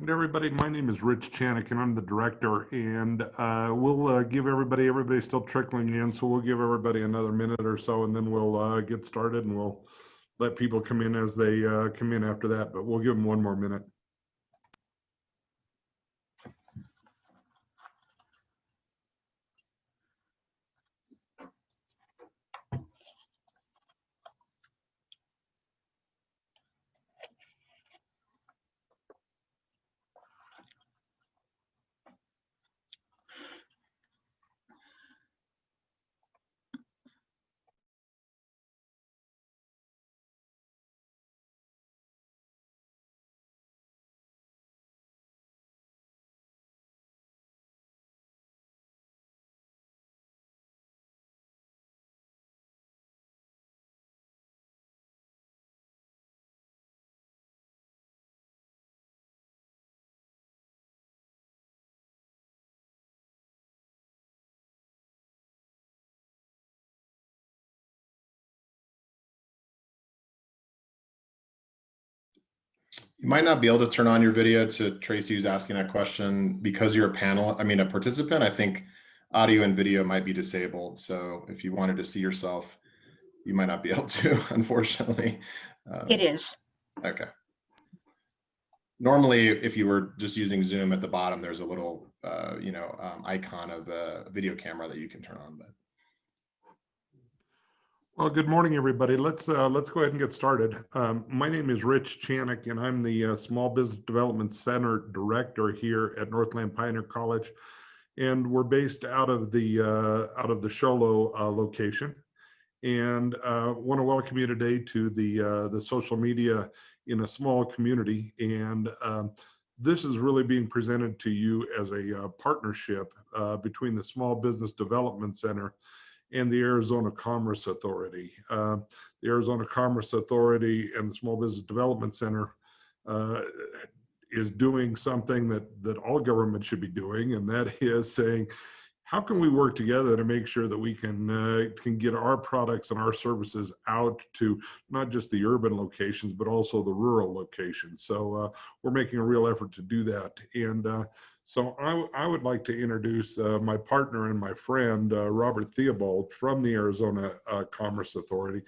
And everybody, my name is Rich Chanik and I'm the director, and we'll give everybody's still trickling in, so we'll give everybody another minute or so, and then we'll get started, and we'll let people come in as they come in after that, but we'll give them one more minute. You might not be able to turn on your video to Tracy who's asking that question because you're a participant. I think audio and video might be disabled. So if you wanted to see yourself, you might not be able to, unfortunately. It is. Okay. Normally, if you were just using Zoom at the bottom, there's a little, icon of a video camera that you can turn on. But Well, good morning, everybody. Let's go ahead and get started. My name is Rich Chanik, and I'm the Small Business Development Center Director here at Northland Pioneer College, and we're based out of the Sholo location. And want to welcome you today to the social media in a small community. And this is really being presented to you as a partnership between the Small Business Development Center and the Arizona Commerce Authority. The Arizona Commerce Authority and the Small Business Development Center is doing something that all government should be doing, and that is saying, how can we work together to make sure that we can get our products and our services out to not just the urban locations, but also the rural locations? So we're making a real effort to do that. And so I would like to introduce my partner and my friend, Robert Theobald from the Arizona Commerce Authority,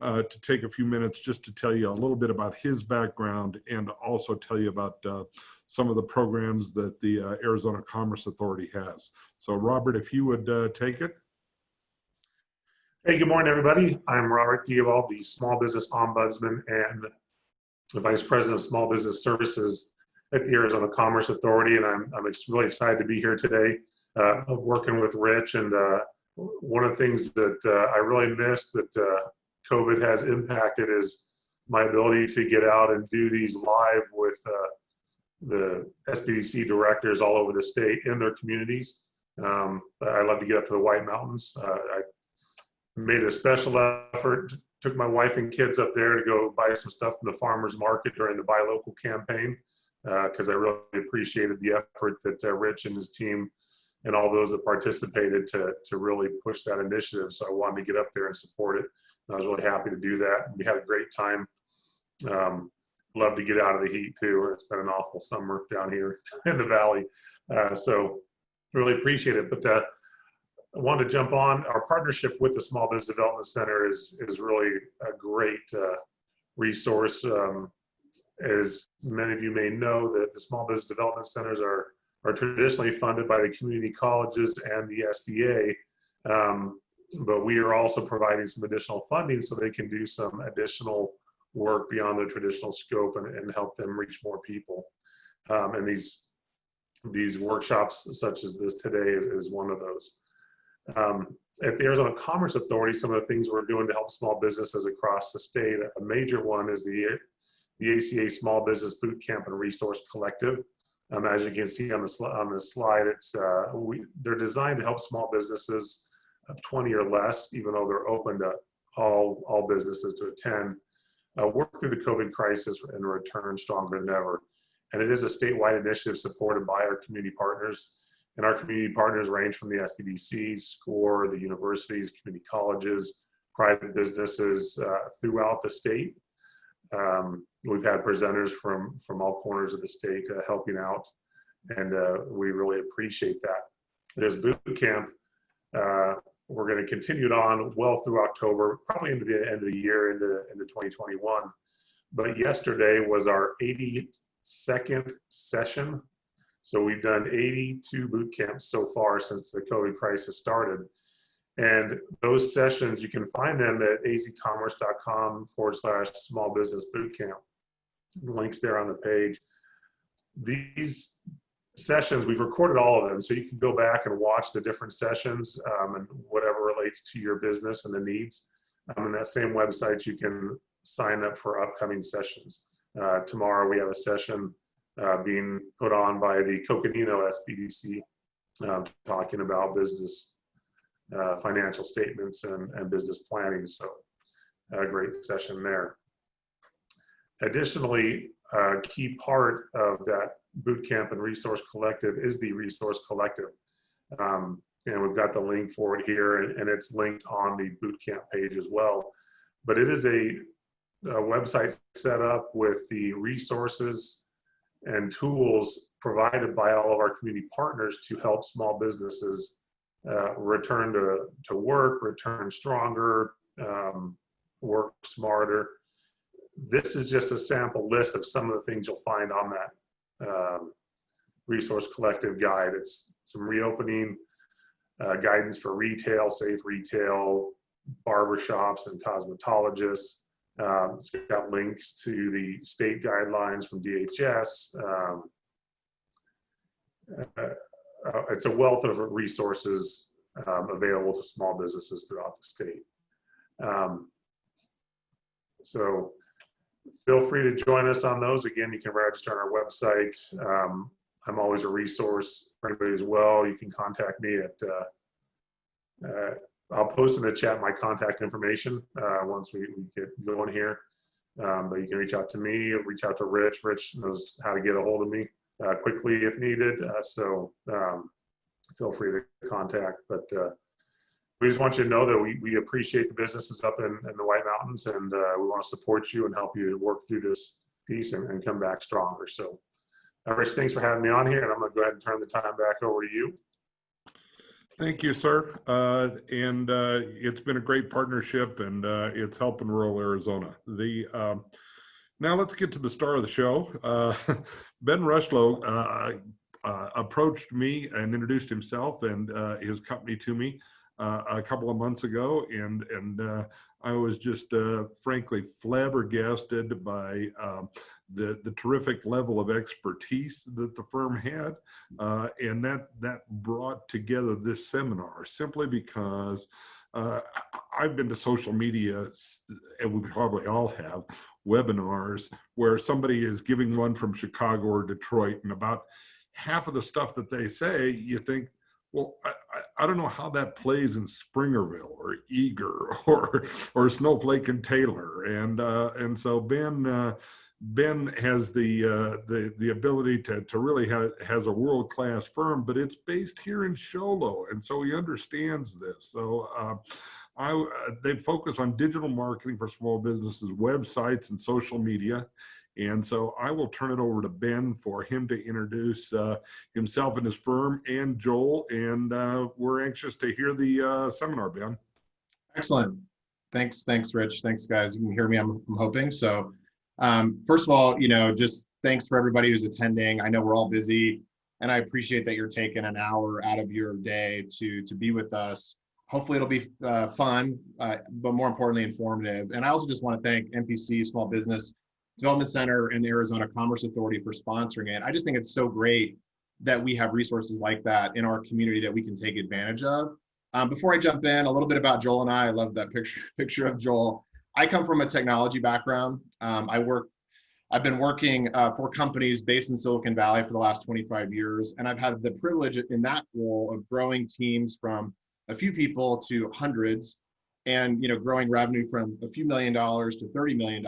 to take a few minutes just to tell you a little bit about his background and also tell you about some of the programs that the Arizona Commerce Authority has. So Robert, if you would take it. Hey, good morning, everybody. I'm Robert Theobald, the Small Business Ombudsman and the Vice President of Small Business Services at the Arizona Commerce Authority, and I'm really excited to be here today of working with Rich. And one of the things that I really miss that COVID has impacted is my ability to get out and do these live with the SBDC directors all over the state in their communities. I love to get up to the White Mountains. I made a special effort, took my wife and kids up there to go buy some stuff from the farmers market during the Buy Local campaign, because I really appreciated the effort that Rich and his team and all those that participated to really push that initiative. So I wanted to get up there and support it. And I was really happy to do that. We had a great time. Love to get out of the heat too. It's been an awful summer down here in the valley. So really appreciate it. But I wanted to jump on. Our partnership with the Small Business Development Center is really a great resource. As many of you may know, that the Small Business Development Centers are traditionally funded by the community colleges and the SBA. But we are also providing some additional funding so they can do some additional work beyond the traditional scope and help them reach more people. And these workshops such as this today is one of those. At the Arizona Commerce Authority, some of the things we're doing to help small businesses across the state, a major one is the ACA Small Business Boot Camp and Resource Collective. As you can see on the slide, they're designed to help small businesses of 20 or less, even though they're open to all businesses to attend, work through the COVID crisis and return stronger than ever. And it is a statewide initiative supported by our community partners. And our community partners range from the SBDC, SCORE, the universities, community colleges, private businesses throughout the state. We've had presenters from all corners of the state helping out, and we really appreciate that. This boot camp, we're going to continue it on well through October, probably into the end of the year, into 2021. But yesterday was our 82nd session. So we've done 82 boot camps so far since the COVID crisis started. And those sessions, you can find them at azcommerce.com/small business bootcamp. The link's there on the page. These sessions, we've recorded all of them, so you can go back and watch the different sessions and whatever relates to your business and the needs. On that same website, you can sign up for upcoming sessions. Tomorrow we have a session being put on by the Coconino SBDC talking about business financial statements and business planning. So a great session there. Additionally, a key part of that bootcamp and resource collective is the resource collective. And we've got the link for it here, and it's linked on the bootcamp page as well. But it is a website set up with the resources and tools provided by all of our community partners to help small businesses return to work, return stronger, work smarter. This is just a sample list of some of the things you'll find on that resource collective guide. It's some reopening guidance for retail, safe retail, barbershops and cosmetologists. It's got links to the state guidelines from DHS. It's a wealth of resources available to small businesses throughout the state. So feel free to join us on those. Again, you can register on our website. I'm always a resource for anybody as well. You can contact me at, I'll post in the chat my contact information once we get going here. But you can reach out to me, reach out to Rich. Rich knows how to get a hold of me quickly if needed. So feel free to contact. But we just want you to know that we appreciate the businesses up in the White Mountains, and we want to support you and help you work through this piece and come back stronger. So, Rich, thanks for having me on here, and I'm going to go ahead and turn the time back over to you. Thank you, sir. And it's been a great partnership, and it's helping rural Arizona. Now let's get to the star of the show. Ben Rushlow approached me and introduced himself and his company to me a couple of months ago, and I was just frankly flabbergasted by the terrific level of expertise that the firm had, and that brought together this seminar simply because I've been to social media, and we probably all have, webinars where somebody is giving one from Chicago or Detroit, and about half of the stuff that they say, you think, well, I don't know how that plays in Springerville or Eager or Snowflake and Taylor, and so Ben has the ability to really has a world-class firm, but it's based here in Show Low, and so he understands this. So they focus on digital marketing for small businesses, websites, and social media. And so I will turn it over to Ben for him to introduce himself and his firm, and Joel, and we're anxious to hear the seminar, Ben. Excellent. Thanks, Rich. Thanks, guys. You can hear me, I'm hoping. So first of all, just thanks for everybody who's attending. I know we're all busy, and I appreciate that you're taking an hour out of your day to be with us. Hopefully it'll be fun, but more importantly, informative. And I also just want to thank NPC, Small Business Development Center, and the Arizona Commerce Authority for sponsoring it. I just think it's so great that we have resources like that in our community that we can take advantage of. Before I jump in, a little bit about Joel and I love that picture of Joel. I come from a technology background. I've been working for companies based in Silicon Valley for the last 25 years, and I've had the privilege in that role of growing teams from a few people to hundreds, and growing revenue from a few $1 million to $30 million.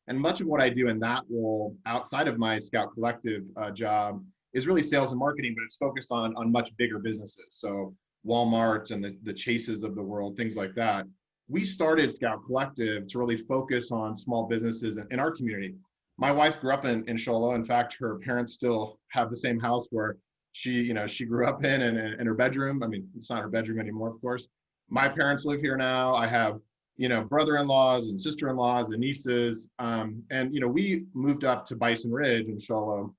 And much of what I do in that role outside of my Scout Collective job is really sales and marketing, but it's focused on much bigger businesses. So Walmart's and the Chases of the world, things like that. We started Scout Collective to really focus on small businesses in our community. My wife grew up in Show Low. In fact, her parents still have the same house where she grew up in her bedroom. I mean, it's not her bedroom anymore, of course. My parents live here now. I have, brother-in-laws and sister-in-laws and nieces. And, we moved up to Bison Ridge in Show Low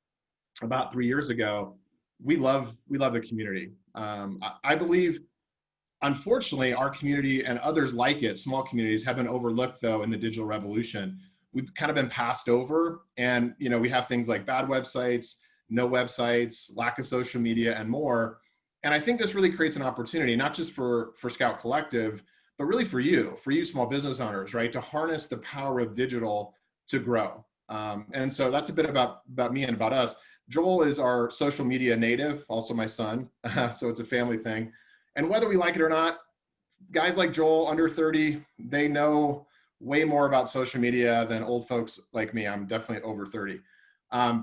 about 3 years ago. We love the community. I believe, unfortunately, our community and others like it, small communities, have been overlooked though in the digital revolution. We've kind of been passed over, and we have things like bad websites, no websites, lack of social media, and more. And I think this really creates an opportunity, not just for Scout Collective, but really for you small business owners, right, to harness the power of digital to grow. And so that's a bit about me and about us. Joel is our social media native, also my son, so it's a family thing. And whether we like it or not, guys like Joel, under 30, they know way more about social media than old folks like me. I'm definitely over 30.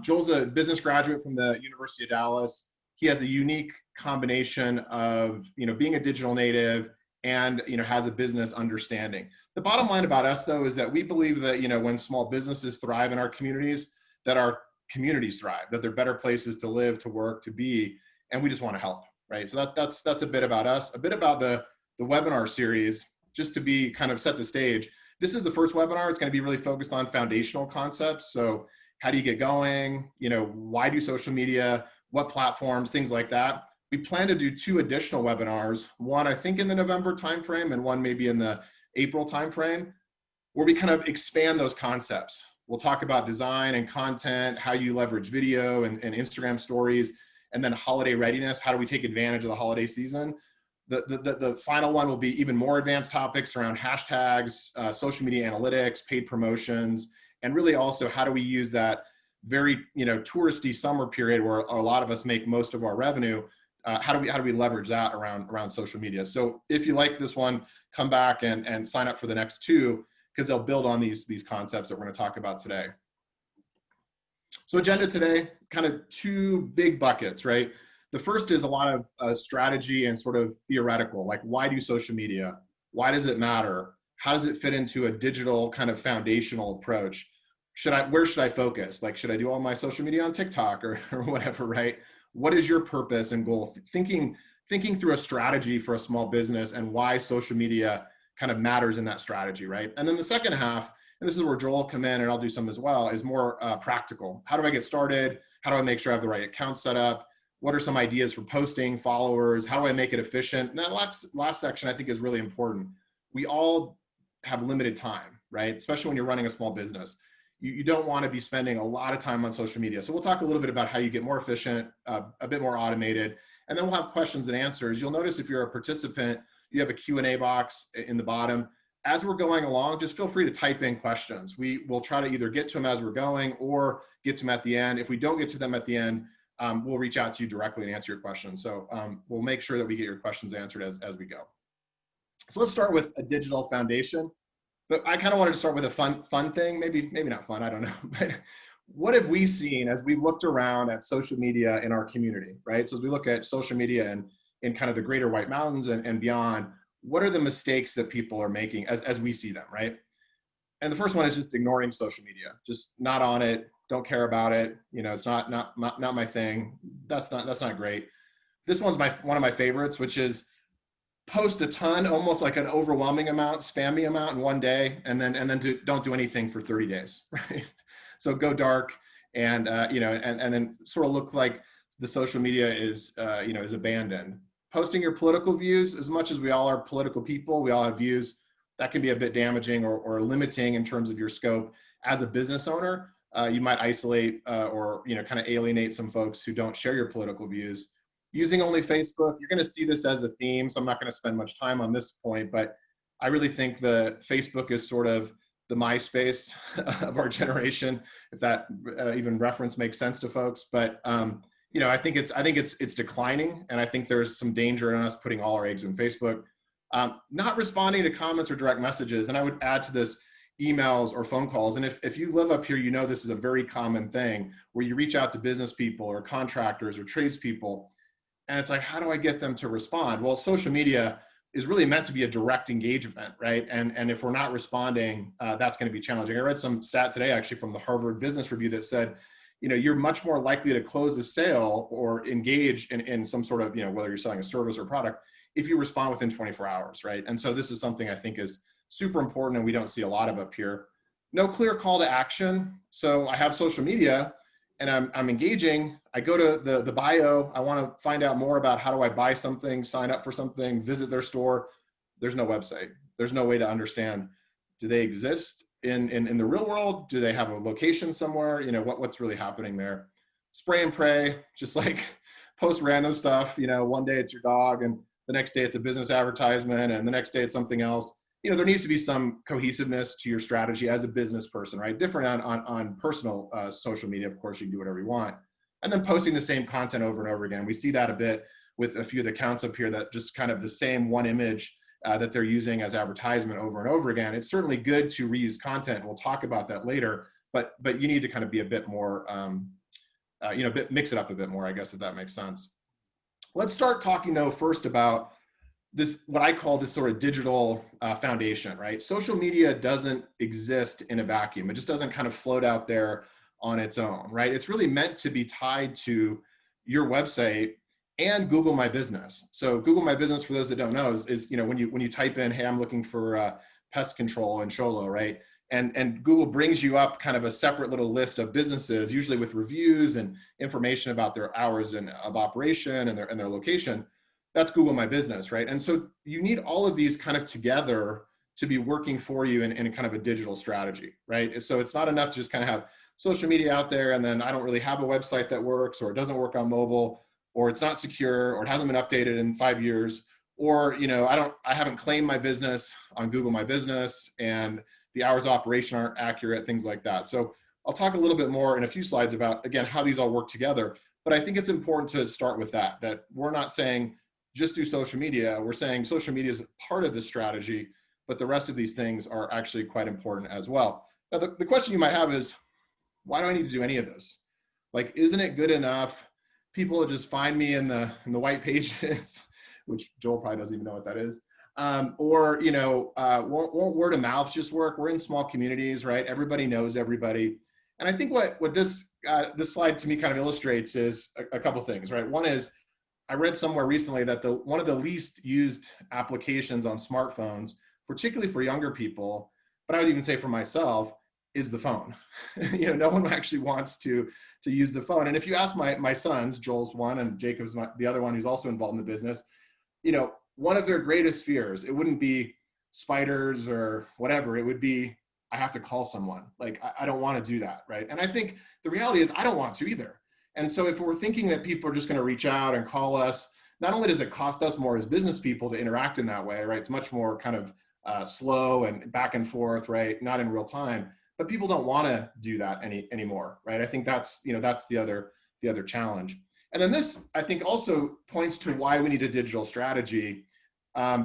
Joel's a business graduate from the University of Dallas. He has a unique combination of, being a digital native and, has a business understanding. The bottom line about us, though, is that we believe that, when small businesses thrive in our communities, that our communities thrive, that they're better places to live, to work, to be, and we just want to help, right? So that's a bit about us, a bit about the webinar series, just to be kind of set the stage. This is the first webinar. It's going to be really focused on foundational concepts. So how do you get going? Why do social media? What platforms? Things like that. We plan to do 2 additional webinars, one I think in the November timeframe and one maybe in the April timeframe, where we kind of expand those concepts. We'll talk about design and content, how you leverage video and Instagram stories, and then holiday readiness. How do we take advantage of the holiday season? The final one will be even more advanced topics around hashtags, social media analytics, paid promotions, and really also how do we use that very touristy summer period where a lot of us make most of our revenue. How do we leverage that around social media? So if you like this one, come back and sign up for the next 2, because they'll build on these concepts that we're going to talk about today. So agenda today, kind of 2 big buckets, right? The first is a lot of strategy and sort of theoretical, like why do social media? Why does it matter? How does it fit into a digital kind of foundational approach? Where should I focus? Like, should I do all my social media on TikTok or whatever, right? What is your purpose and goal? Thinking through a strategy for a small business and why social media kind of matters in that strategy, right? And then the second half, and this is where Joel will come in and I'll do some as well, is more practical. How do I get started? How do I make sure I have the right account set up? What are some ideas for posting, followers? How do I make it efficient? And that last section I think is really important. We all have limited time, right? Especially when you're running a small business. You don't want to be spending a lot of time on social media. So we'll talk a little bit about how you get more efficient, a bit more automated, and then we'll have questions and answers. You'll notice if you're a participant, you have a Q&A box in the bottom. As we're going along, just feel free to type in questions. We will try to either get to them as we're going or get to them at the end. If we don't get to them at the end, we'll reach out to you directly and answer your questions. So we'll make sure that we get your questions answered as we go. So let's start with a digital foundation. But I kind of wanted to start with a fun thing, maybe not fun, I don't know. But what have we seen as we've looked around at social media in our community, right? So as we look at social media and in kind of the greater White Mountains and beyond, what are the mistakes that people are making as we see them, right? And the first one is just ignoring social media, just not on it, don't care about it. It's not my thing. That's not great. This one's one of my favorites, which is post a ton, almost like an overwhelming amount, spammy amount in one day, and then don't do anything for 30 days, right? So go dark and and then sort of look like the social media is abandoned. Posting your political views, as much as we all are political people, we all have views, that can be a bit damaging or limiting in terms of your scope. As a business owner, you might isolate or kind of alienate some folks who don't share your political views. Using only Facebook, you're going to see this as a theme, so I'm not going to spend much time on this point, but I really think the Facebook is sort of the MySpace of our generation, if that even reference makes sense to folks. But I think it's declining, and I think there's some danger in us putting all our eggs in Facebook. Not responding to comments or direct messages, and I would add to this emails or phone calls. And if you live up here, this is a very common thing where you reach out to business people or contractors or tradespeople. And it's like, how do I get them to respond? Well, social media is really meant to be a direct engagement, right? And if we're not responding, that's going to be challenging. I read some stat today actually from the Harvard Business Review that said, you're much more likely to close a sale or engage in some sort of, whether you're selling a service or product, if you respond within 24 hours, right? And so this is something I think is super important and we don't see a lot of up here. No clear call to action. So I have social media and I'm engaging. I go to the bio. I want to find out more about how do I buy something, sign up for something, visit their store. There's no website. There's no way to understand, do they exist in the real world? Do they have a location somewhere? What's really happening there? Spray and pray, just like post random stuff. One day it's your dog and the next day it's a business advertisement and the next day it's something else. There needs to be some cohesiveness to your strategy as a business person, right? Different on personal social media. Of course, you can do whatever you want. And then posting the same content over and over again. We see that a bit with a few of the accounts up here that just kind of the same one image that they're using as advertisement over and over again. It's certainly good to reuse content. We'll talk about that later, but you need to kind of be a bit more, mix it up a bit more, I guess, if that makes sense. Let's start talking though first about this, what I call this sort of digital foundation, right? Social media doesn't exist in a vacuum. It just doesn't kind of float out there on its own, right? It's really meant to be tied to your website and Google My Business. So Google My Business, for those that don't know, is when you type in, hey, I'm looking for pest control in Sholo, right? And Google brings you up kind of a separate little list of businesses, usually with reviews and information about their hours of operation and their location. That's Google My Business, right? And so you need all of these kind of together to be working for you in kind of a digital strategy, right? So it's not enough to just kind of have social media out there and then I don't really have a website that works, or it doesn't work on mobile, or it's not secure, or it hasn't been updated in 5 years, or I haven't claimed my business on Google My Business and the hours of operation aren't accurate, things like that. So I'll talk a little bit more in a few slides about, again, how these all work together. But I think it's important to start with that we're not saying just do social media. We're saying social media is part of the strategy, but the rest of these things are actually quite important as well. Now, the question you might have is, why do I need to do any of this? Like, isn't it good enough? People just find me in the white pages, which Joel probably doesn't even know what that is. Won't word of mouth just work? We're in small communities, right? Everybody knows everybody. And I think what this slide to me kind of illustrates is a couple things, right? One is, I read somewhere recently that one of the least used applications on smartphones, particularly for younger people, but I would even say for myself, is the phone. No one actually wants to use the phone. And if you ask my sons, Joel's one and Jacob's the other one who's also involved in the business, one of their greatest fears, it wouldn't be spiders or whatever, it would be, I have to call someone. Like, I don't want to do that, right? And I think the reality is I don't want to either. And so if we're thinking that people are just going to reach out and call us, not only does it cost us more as business people to interact in that way, right? It's much more kind of slow and back and forth, right? Not in real time, but people don't want to do that anymore, right? I think that's the other challenge. And then this, I think, also points to why we need a digital strategy.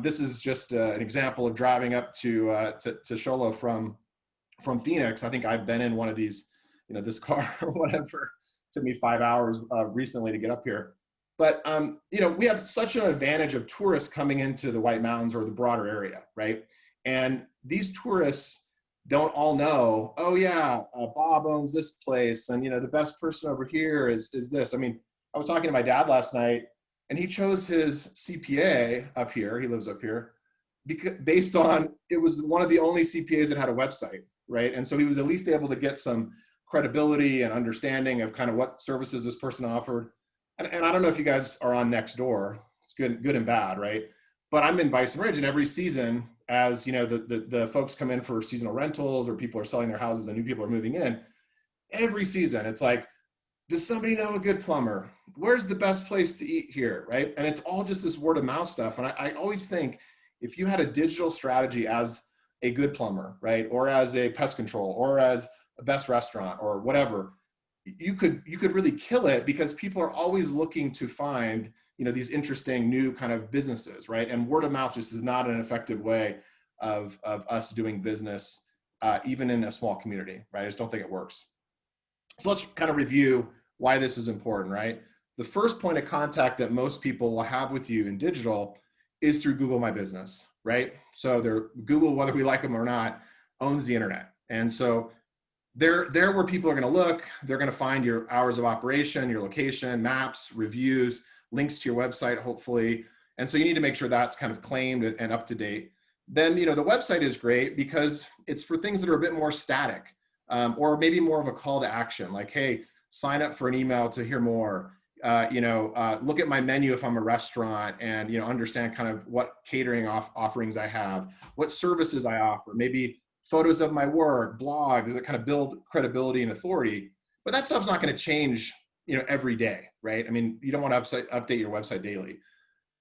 This is just an example of driving up to Sholo from Phoenix. I think I've been in one of these, this car or whatever. Took me 5 hours recently to get up here. But, we have such an advantage of tourists coming into the White Mountains or the broader area, right? And these tourists don't all know, oh yeah, Bob owns this place. And, the best person over here is this. I mean, I was talking to my dad last night and he chose his CPA up here. He lives up here based on, it was one of the only CPAs that had a website, right? And so he was at least able to get some credibility and understanding of kind of what services this person offered. And I don't know if you guys are on Nextdoor. It's good and bad, right? But I'm in Bison Ridge, and every season, as the folks come in for seasonal rentals or people are selling their houses and new people are moving in, every season it's like, does somebody know a good plumber? Where's the best place to eat here, right? And it's all just this word of mouth stuff. And I always think if you had a digital strategy as a good plumber, right? Or as a pest control, or as a best restaurant or whatever, you could really kill it, because people are always looking to find, these interesting new kind of businesses, right? And word of mouth just is not an effective way of us doing business, even in a small community, right? I just don't think it works. So let's kind of review why this is important, right? The first point of contact that most people will have with you in digital is through Google My Business, right? So Google, whether we like them or not, owns the internet. And so they're where people are going to look. They're going to find your hours of operation, your location, maps, reviews, links to your website, hopefully. And so you need to make sure that's kind of claimed and up to date. Then, the website is great because it's for things that are a bit more static, or maybe more of a call to action, like, hey, sign up for an email to hear more. Look at my menu if I'm a restaurant, and understand kind of what catering offerings I have, what services I offer, maybe photos of my work, blogs that kind of build credibility and authority. But that stuff's not going to change, every day, right? I mean, you don't want to update your website daily.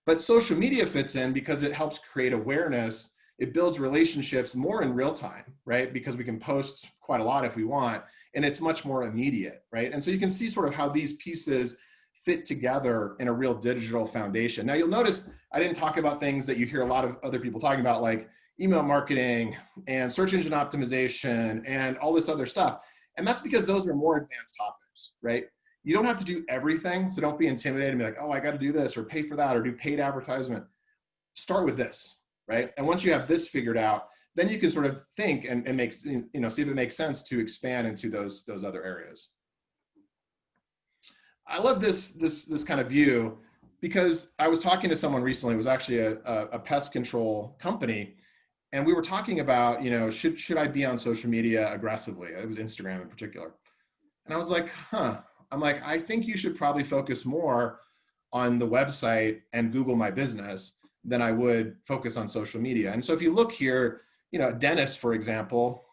But social media fits in because it helps create awareness. It builds relationships more in real time, right? Because we can post quite a lot if we want, and it's much more immediate, right? And so you can see sort of how these pieces fit together in a real digital foundation. Now you'll notice I didn't talk about things that you hear a lot of other people talking about, like email marketing and search engine optimization and all this other stuff. And that's because those are more advanced topics, right? You don't have to do everything, so don't be intimidated and be like, oh, I got to do this or pay for that or do paid advertisement. Start with this, right? And once you have this figured out, then you can sort of think and make, see if it makes sense to expand into those other areas. I love this kind of view because I was talking to someone recently. It was actually a pest control company, and we were talking about, should I be on social media aggressively? It was Instagram in particular. And I was like, I'm like, I think you should probably focus more on the website and Google My Business than I would focus on social media. And so if you look here, a dentist, for example,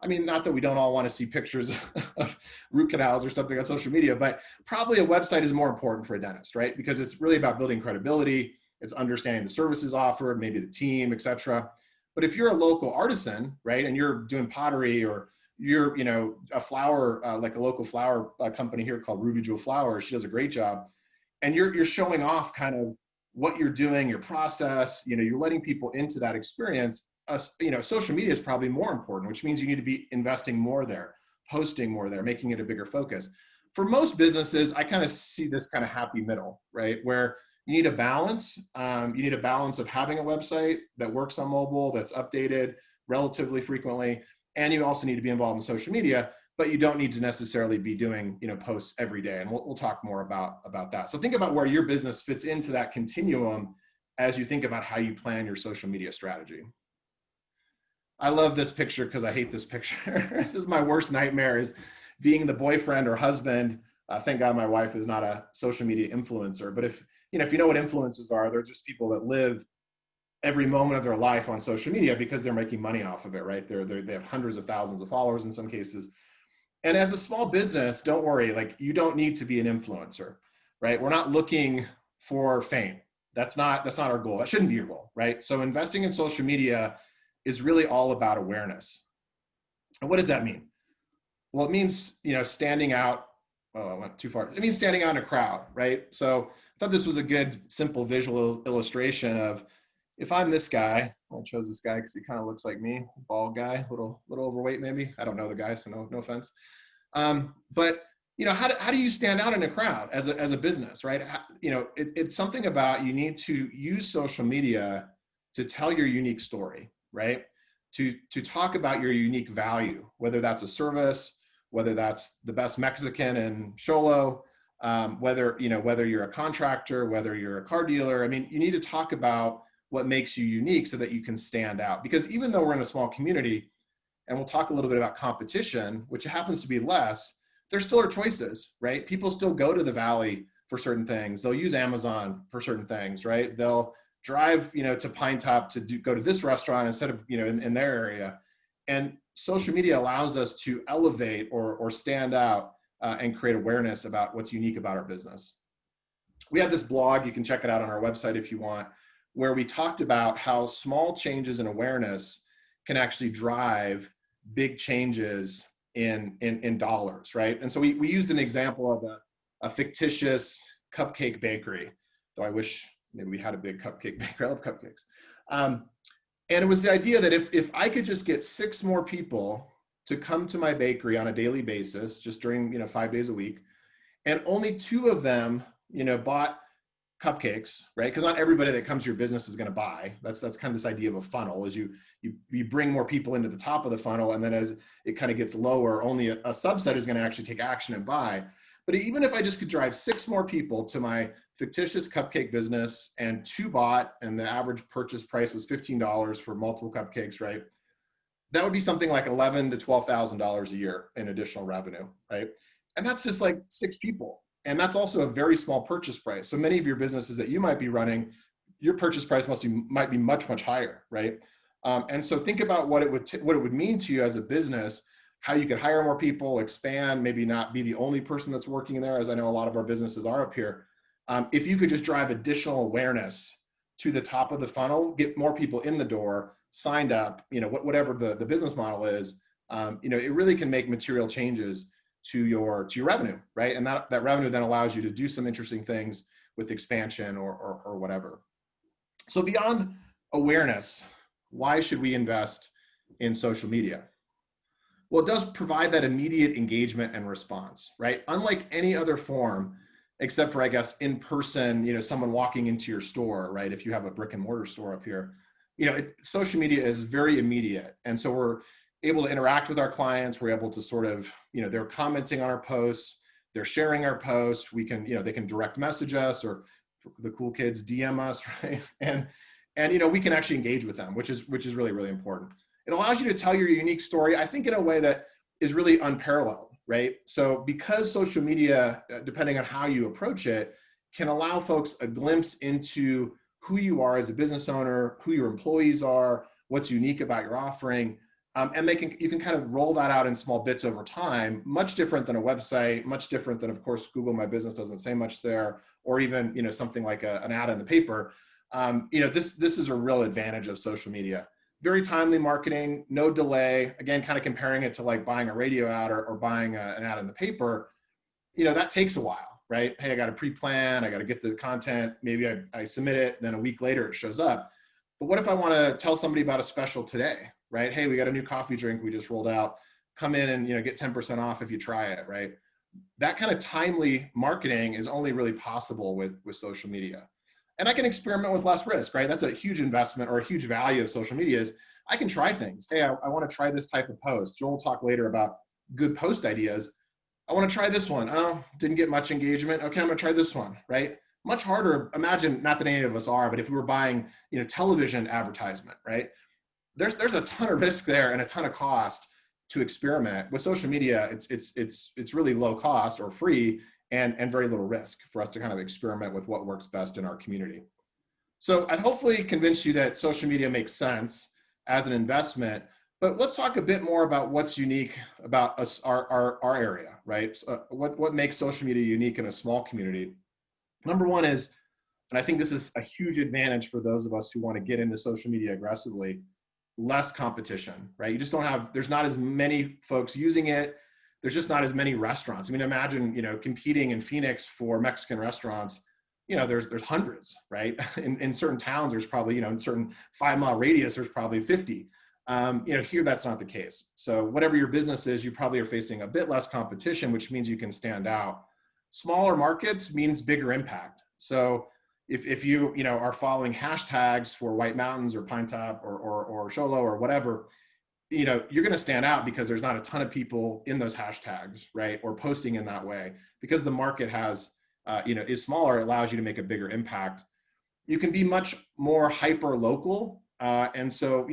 I mean, not that we don't all want to see pictures of root canals or something on social media, but probably a website is more important for a dentist, right? Because it's really about building credibility. It's understanding the services offered, maybe the team, et cetera. But if you're a local artisan, right, and you're doing pottery, or you're, a flower, like a local flower company here called Ruby Jewel Flowers, she does a great job, and you're showing off kind of what you're doing, your process, you're letting people into that experience. Social media is probably more important, which means you need to be investing more there, posting more there, making it a bigger focus. For most businesses, I kind of see this kind of happy middle, right? Where you need a balance. You need a balance of having a website that works on mobile, that's updated relatively frequently, and you also need to be involved in social media, but you don't need to necessarily be doing, posts every day. And we'll talk more about that. So think about where your business fits into that continuum as you think about how you plan your social media strategy. I love this picture because I hate this picture. This is my worst nightmare, is being the boyfriend or husband. Thank God my wife is not a social media influencer, but if you know what influencers are, they're just people that live every moment of their life on social media because they're making money off of it, right? They have hundreds of thousands of followers in some cases. And as a small business, don't worry, like, you don't need to be an influencer, right? We're not looking for fame. That's not our goal. That shouldn't be your goal, right? So investing in social media is really all about awareness. And what does that mean? Well, it means, standing out. Oh, I went too far. It means standing out in a crowd, right? So I thought this was a good, simple visual illustration of, if I'm this guy, I chose this guy because he kind of looks like me, bald guy, little overweight maybe. I don't know the guy, so no offense. But how do you stand out in a crowd as a business, right? It's something about, you need to use social media to tell your unique story, right? To talk about your unique value, whether that's a service, whether that's the best Mexican in Xolo, whether you're a contractor, whether you're a car dealer. I mean, you need to talk about what makes you unique so that you can stand out. Because even though we're in a small community, and we'll talk a little bit about competition, which happens to be less, there still are choices, right? People still go to the Valley for certain things. They'll use Amazon for certain things, right? They'll drive, to Pine Top to go to this restaurant instead of, in their area. And social media allows us to elevate or stand out and create awareness about what's unique about our business. We have this blog, you can check it out on our website if you want, where we talked about how small changes in awareness can actually drive big changes in dollars, right? And so we used an example of a fictitious cupcake bakery, though I wish maybe we had a big cupcake bakery. I love cupcakes. And it was the idea that if I could just get 6 more people to come to my bakery on a daily basis, just during 5 days a week, and only 2 of them bought cupcakes, right? Because not everybody that comes to your business is going to buy. That's kind of this idea of a funnel, is you bring more people into the top of the funnel, and then as it kind of gets lower, only a subset is going to actually take action and buy. But even if I just could drive 6 more people to my fictitious cupcake business, and 2 bought, and the average purchase price was $15 for multiple cupcakes, right? That would be something like $11,000 to $12,000 a year in additional revenue, right? And that's just like 6 people. And that's also a very small purchase price. So many of your businesses that you might be running, your purchase price might be much, much higher, right? And so think about what it would mean to you as a business, how you could hire more people, expand, maybe not be the only person that's working there, as I know a lot of our businesses are up here. If you could just drive additional awareness to the top of the funnel, get more people in the door, signed up, whatever the business model is, it really can make material changes to your revenue, right? And that revenue then allows you to do some interesting things with expansion or whatever. So beyond awareness, why should we invest in social media? Well, it does provide that immediate engagement and response, right? Unlike any other form, except for, I guess, in person, someone walking into your store, right? If you have a brick and mortar store up here, social media is very immediate. And so we're able to interact with our clients. We're able to sort of, they're commenting on our posts, they're sharing our posts. We can, they can direct message us, or the cool kids DM us, right? And we can actually engage with them, which is really, really important. It allows you to tell your unique story, I think, in a way that is really unparalleled, right? So because social media, depending on how you approach it, can allow folks a glimpse into who you are as a business owner, who your employees are, what's unique about your offering. And you can kind of roll that out in small bits over time, much different than a website, much different than, of course, Google My Business doesn't say much there, or even, something like an ad in the paper. This is a real advantage of social media. Very timely marketing, no delay. Again, kind of comparing it to like buying a radio ad or buying an ad in the paper, that takes a while, right? Hey, I got to pre-plan, I got to get the content, maybe I submit it, then a week later it shows up. But what if I want to tell somebody about a special today, right? Hey, we got a new coffee drink we just rolled out. Come in and get 10% off if you try it, right? That kind of timely marketing is only really possible with social media. And I can experiment with less risk, right? That's a huge investment, or a huge value of social media is I can try things. Hey, I want to try this type of post. Joel will talk later about good post ideas. I want to try this one. Oh, didn't get much engagement. Okay, I'm going to try this one, right? Much harder. Imagine, not that any of us are, but if we were buying, television advertisement, right? There's a ton of risk there and a ton of cost to experiment. With social media, it's really low cost or free and very little risk for us to kind of experiment with what works best in our community. So I've hopefully convinced you that social media makes sense as an investment, but let's talk a bit more about what's unique about us, our area, right? So, what makes social media unique in a small community? Number one is, and I think this is a huge advantage for those of us who want to get into social media aggressively, less competition, right? You just don't have, there's not as many folks using it. There's just not as many restaurants. I mean, imagine, competing in Phoenix for Mexican restaurants, there's hundreds, right? In certain towns, there's probably, in certain 5-mile radius, there's probably 50. Here, that's not the case. So whatever your business is, you probably are facing a bit less competition, which means you can stand out. Smaller markets means bigger impact. So if you are following hashtags for White Mountains or Pine Top or Sholo or whatever, you're going to stand out because there's not a ton of people in those hashtags, right? Or posting in that way, because the market has, is smaller. It allows you to make a bigger impact. You can be much more hyper local. And so,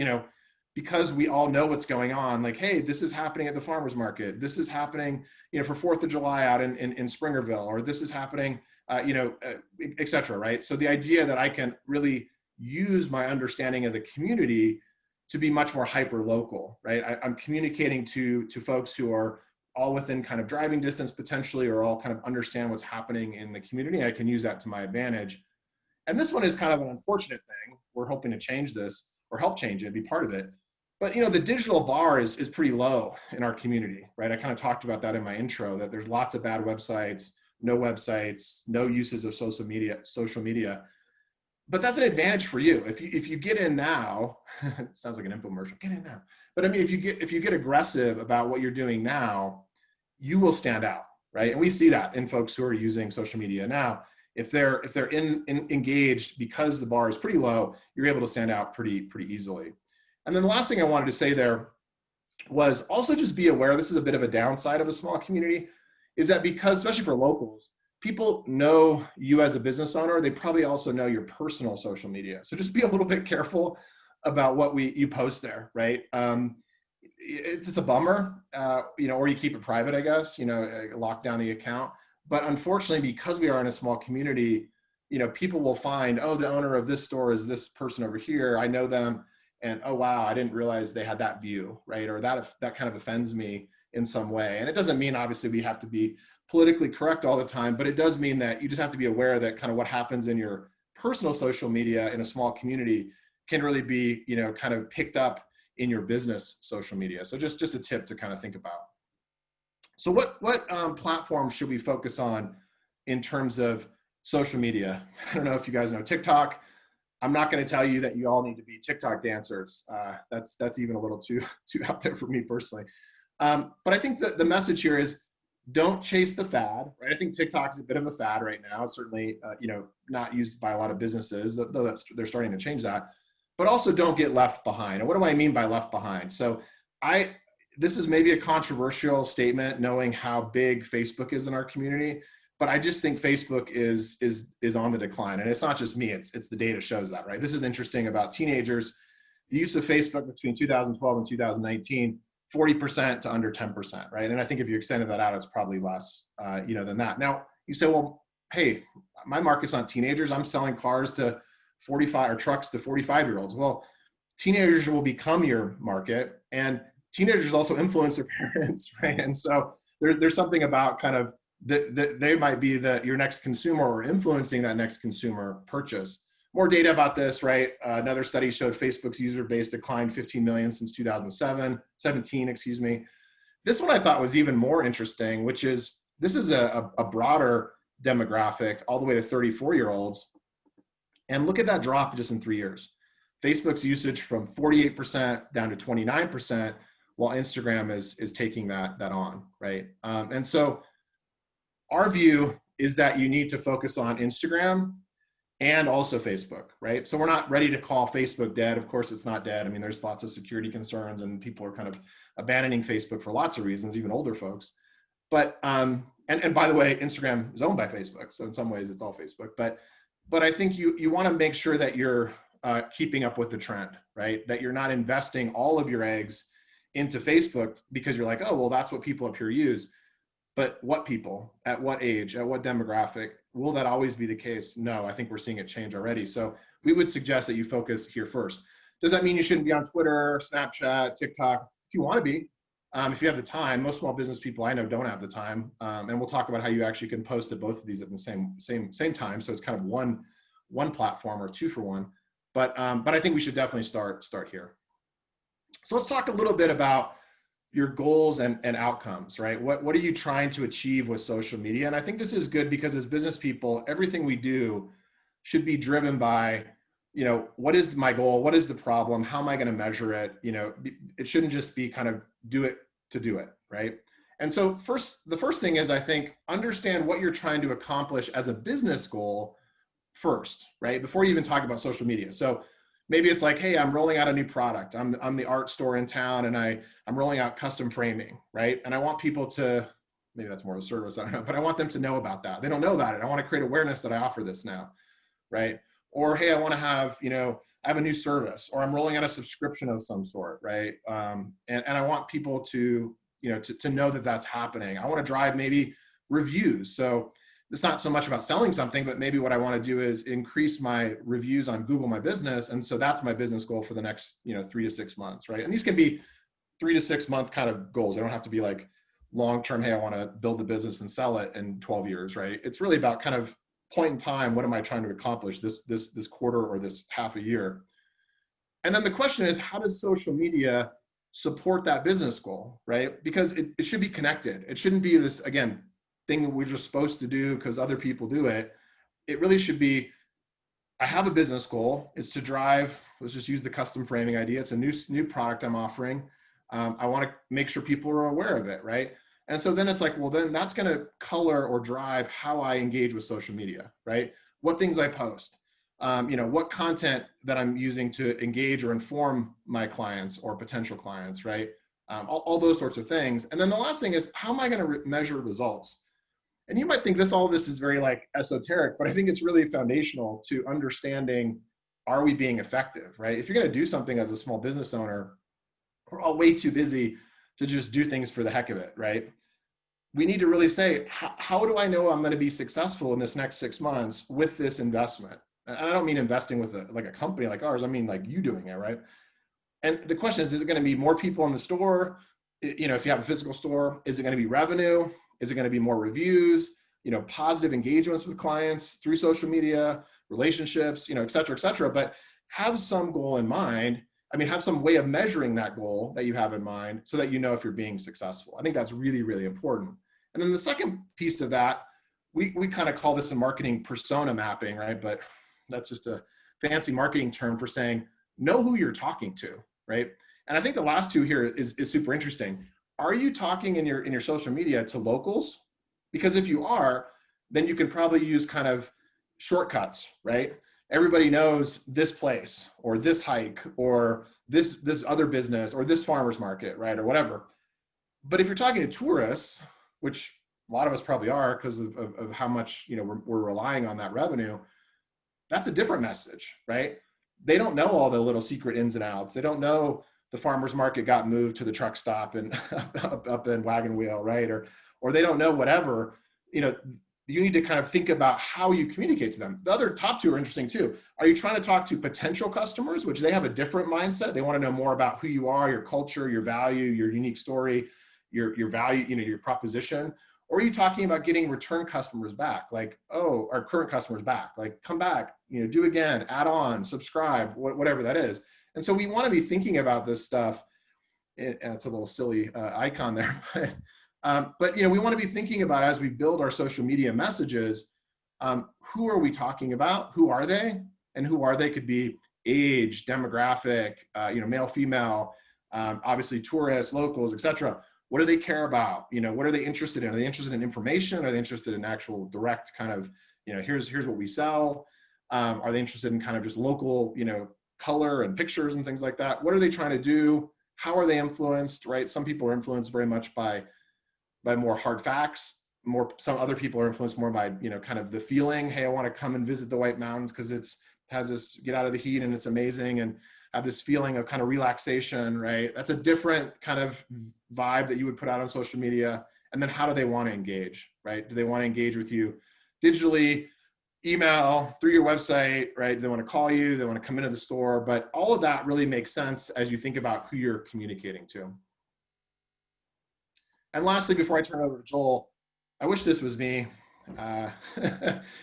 because we all know what's going on, like, hey, this is happening at the farmer's market. This is happening, for 4th of July out in Springerville, or this is happening, et cetera, right? So the idea that I can really use my understanding of the community to be much more hyper local, right? I'm communicating to folks who are all within kind of driving distance potentially, or all kind of understand what's happening in the community. I can use that to my advantage. And this one is kind of an unfortunate thing. We're hoping to change this, or help change it, be part of it. But the digital bar is pretty low in our community, right? I kind of talked about that in my intro, that there's lots of bad websites, no uses of social media. But that's an advantage for you. If you get in now, it sounds like an infomercial, get in now. But I mean, if you get aggressive about what you're doing now, you will stand out, right? And we see that in folks who are using social media now. if they're engaged because the bar is pretty low, you're able to stand out pretty easily. And then the last thing I wanted to say there was also just be aware, this is a bit of a downside of a small community, is that because, especially for locals, people know you as a business owner, they probably also know your personal social media. So just be a little bit careful about what you post there, right? It's a bummer, or you keep it private, I guess, lock down the account. But unfortunately, because we are in a small community, people will find, oh, the owner of this store is this person over here. I know them. And oh, wow, I didn't realize they had that view, right? Or that kind of offends me in some way. And it doesn't mean, obviously, we have to be politically correct all the time, but it does mean that you just have to be aware that kind of what happens in your personal social media in a small community can really be, kind of picked up in your business social media. So just a tip to kind of think about. So what platform should we focus on in terms of social media? I don't know if you guys know TikTok. I'm not going to tell you that you all need to be TikTok dancers. That's even a little too out there for me personally. But I think that the message here is don't chase the fad, right? I think TikTok is a bit of a fad right now. It's certainly, not used by a lot of businesses, though they're starting to change that. But also don't get left behind. And what do I mean by left behind? So this is maybe a controversial statement, knowing how big Facebook is in our community. But I just think Facebook is on the decline. And it's not just me, it's the data shows that, right? This is interesting about teenagers. The use of Facebook between 2012 and 2019, 40% to under 10%, right? And I think if you extended that out, it's probably less, than that. Now you say, well, hey, my market's not teenagers. I'm selling cars to 45 or trucks to 45-year-olds. Well, teenagers will become your market, and teenagers also influence their parents, right? And so there's something about kind of they might be your next consumer or influencing that next consumer purchase. More data about this, right? Another study showed Facebook's user base declined 15 million since 2017, excuse me. This one I thought was even more interesting, which is this is a broader demographic all the way to 34-year-olds. And look at that drop just in 3 years. Facebook's usage from 48% down to 29%, while Instagram is taking that on, right? And so our view is that you need to focus on Instagram and also Facebook, right? So we're not ready to call Facebook dead. Of course, it's not dead. I mean, there's lots of security concerns and people are kind of abandoning Facebook for lots of reasons, even older folks. But, and by the way, Instagram is owned by Facebook. So in some ways it's all Facebook, but I think you want to make sure that you're keeping up with the trend, right? That you're not investing all of your eggs into Facebook because you're like, oh, well, that's what people up here use. But what people, at what age, at what demographic, will that always be the case? No, I think we're seeing it change already. So we would suggest that you focus here first. Does that mean you shouldn't be on Twitter, Snapchat, TikTok? If you want to be, if you have the time. Most small business people I know don't have the time. And we'll talk about how you actually can post to both of these at the same time. So it's kind of one platform or 2 for 1. But I think we should definitely start here. So let's talk a little bit about your goals and outcomes, right? What are you trying to achieve with social media? And I think this is good because as business people, everything we do should be driven by, what is my goal? What is the problem? How am I going to measure it? It shouldn't just be kind of do it to do it, right? And so the first thing is, I think, understand what you're trying to accomplish as a business goal first, right? Before you even talk about social media. So maybe it's like, hey, I'm rolling out a new product. I'm the art store in town and I'm rolling out custom framing, right? And I want people to, maybe that's more of a service, I don't know, but I want them to know about that. They don't know about it. I want to create awareness that I offer this now, right? Or, hey, I want to have, I have a new service, or I'm rolling out a subscription of some sort, right? And I want people to, to know that that's happening. I want to drive maybe reviews. So it's not so much about selling something, but maybe what I want to do is increase my reviews on Google My Business. And so that's my business goal for the next, 3 to 6 months, right? And these can be 3 to 6 month kind of goals. They don't have to be like long-term, hey, I want to build the business and sell it in 12 years, right? It's really about kind of point in time, what am I trying to accomplish this quarter or this half a year? And then the question is, how does social media support that business goal, right? Because it should be connected. It shouldn't be this, again, thing that we're just supposed to do because other people do it. It really should be, I have a business goal. It's to drive, let's just use the custom framing idea. It's a new product I'm offering. I want to make sure people are aware of it, right? And so then it's like, well, then that's going to color or drive how I engage with social media, right? What things I post, what content that I'm using to engage or inform my clients or potential clients, right? All those sorts of things. And then the last thing is, how am I going to measure results? And you might think all of this is very like esoteric, but I think it's really foundational to understanding, are we being effective, right? If you're going to do something as a small business owner, we're all way too busy to just do things for the heck of it, right? We need to really say, how do I know I'm going to be successful in this next 6 months with this investment? And I don't mean investing with a company like ours. I mean like you doing it, right? And the question is it going to be more people in the store? If you have a physical store, is it going to be revenue? Is it going to be more reviews? Positive engagements with clients through social media, relationships, et cetera, et cetera. But have some goal in mind. Have some way of measuring that goal that you have in mind so that you know if you're being successful. I think that's really, really important. And then the second piece of that, we kind of call this in marketing persona mapping, right? But that's just a fancy marketing term for saying, know who you're talking to, right? And I think the last two here is super interesting. Are you talking in your social media to locals? Because if you are, then you can probably use kind of shortcuts, right? Everybody knows this place or this hike or this other business or this farmer's market, right? Or whatever. But if you're talking to tourists, which a lot of us probably are because of how much we're relying on that revenue, that's a different message, right? They don't know all the little secret ins and outs. They don't know the farmer's market got moved to the truck stop and up in Wagon Wheel, right? Or they don't know whatever. You need to kind of think about how you communicate to them. The other top two are interesting too. Are you trying to talk to potential customers, which they have a different mindset? They want to know more about who you are, your culture, your value, your unique story, your value, your proposition. Or are you talking about getting return customers back? Like, our current customers back, like come back, do again, add on, subscribe, whatever that is. And so we want to be thinking about this stuff. And it's a little silly icon there, but we want to be thinking about, as we build our social media messages, who are we talking about? Who are they? And who are they could be age, demographic, male, female, obviously tourists, locals, etc. What do they care about? What are they interested in? Are they interested in information? Are they interested in actual direct kind of, here's what we sell? Are they interested in kind of just local, color and pictures and things like that? What are they trying to do? How are they influenced, right? Some people are influenced very much by more hard facts. Some other people are influenced more by, kind of the feeling, hey, I want to come and visit the White Mountains because has this get out of the heat and it's amazing, and have this feeling of kind of relaxation, right? That's a different kind of vibe that you would put out on social media. And then how do they want to engage, right? Do they want to engage with you digitally, email, through your website, right? Do they want to call you? They want to come into the store? But all of that really makes sense as you think about who you're communicating to. And lastly, before I turn it over to Joel, I wish this was me.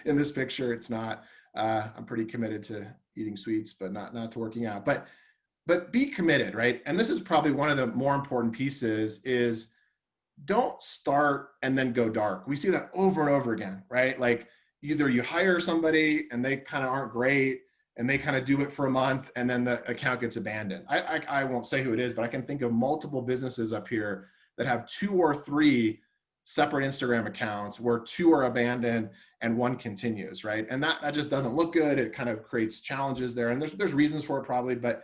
In this picture, it's not. I'm pretty committed to eating sweets, but not to working out. But be committed, right? And this is probably one of the more important pieces is don't start and then go dark. We see that over and over again, right? Like either you hire somebody and they kind of aren't great and they kind of do it for a month and then the account gets abandoned. I won't say who it is, but I can think of multiple businesses up here that have 2 or 3 separate Instagram accounts where 2 are abandoned and 1 continues, right? And that just doesn't look good. It kind of creates challenges there. And there's reasons for it probably, but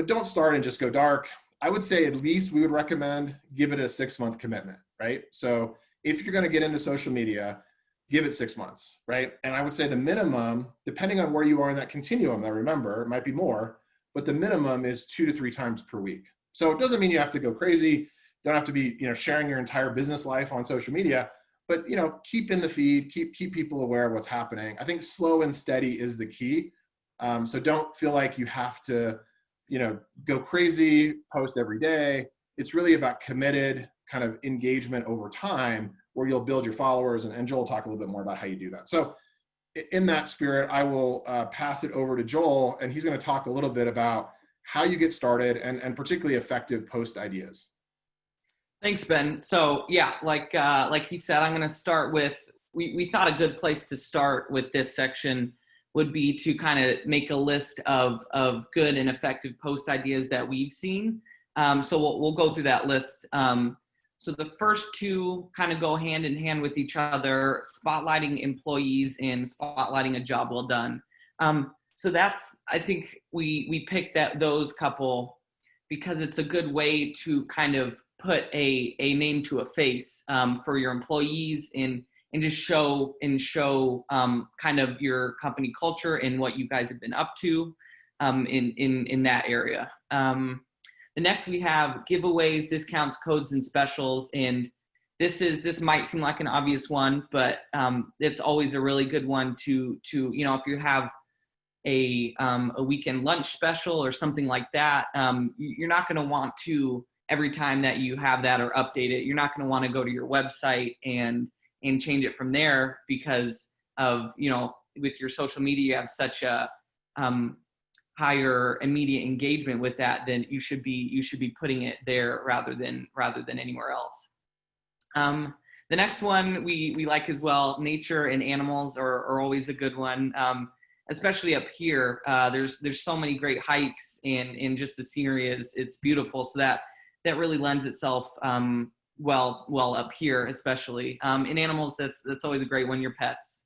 don't start and just go dark. I would say at least we would recommend give it a 6-month commitment, right? So if you're going to get into social media, give it 6 months, right? And I would say the minimum, depending on where you are in that continuum, now remember, it might be more, but the minimum is 2 to 3 times per week. So it doesn't mean you have to go crazy. You don't have to be, sharing your entire business life on social media, but, keep in the feed, keep people aware of what's happening. I think slow and steady is the key. So don't feel like you have to, go crazy, post every day. It's really about committed kind of engagement over time where you'll build your followers, and Joel will talk a little bit more about how you do that. So in that spirit, I will pass it over to Joel, and he's going to talk a little bit about how you get started and particularly effective post ideas. Thanks, Ben. So yeah, like he said, I'm going to start with, we thought a good place to start with this section would be to kind of make a list of good and effective post ideas that we've seen. So we'll go through that list. So the first two kind of go hand in hand with each other, spotlighting employees and spotlighting a job well done. So that's, I think we picked those couple because it's a good way to kind of put a name to a face for your employees and just show kind of your company culture and what you guys have been up to in that area. The next we have giveaways, discounts, codes, and specials. And this might seem like an obvious one, but it's always a really good one to if you have a weekend lunch special or something like that, you're not going to want to, every time that you have that or update it, you're not going to want to go to your website and change it from there because of, with your social media, you have such a higher immediate engagement with that, then you should be putting it there rather than anywhere else. The next one we like as well. Nature and animals are always a good one, especially up here. There's so many great hikes and just the scenery it's beautiful. So that really lends itself well up here, especially. In animals, that's always a great one. Your pets.